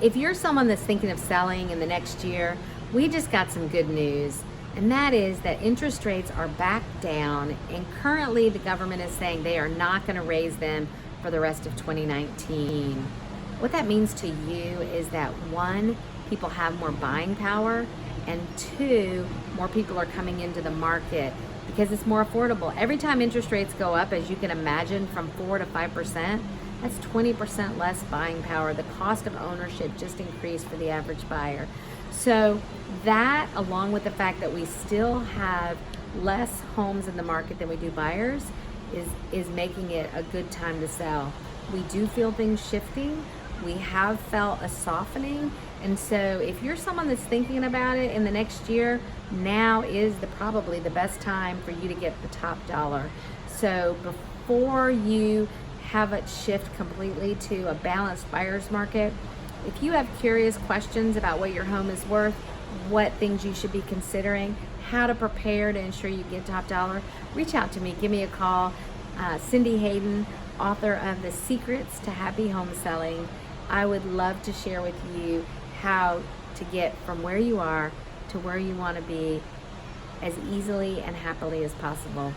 If you're someone that's thinking of selling in the next year, we just got some good news. And that is that interest rates are back down, and currently the government is saying they are not going to raise them for the rest of 2019. What that means to you is that one, people have more buying power, and two, more people are coming into the market because it's more affordable. Every time interest rates go up, as you can imagine, from 4 to 5%, that's 20% less buying power. The cost of ownership just increased for the average buyer. So that, along with the fact that we still have less homes in the market than we do buyers, is making it a good time to sell. We do feel things shifting. We have felt a softening. And so if you're someone that's thinking about it in the next year, now is probably the best time for you to get the top dollar. So before you have it shift completely to a balanced buyer's market, if you have curious questions about what your home is worth, what things you should be considering, how to prepare to ensure you get top dollar, reach out to me. Give me a call. Cyndee Haydon, author of The Secrets to Happy Home Selling. I would love to share with you how to get from where you are to where you want to be as easily and happily as possible.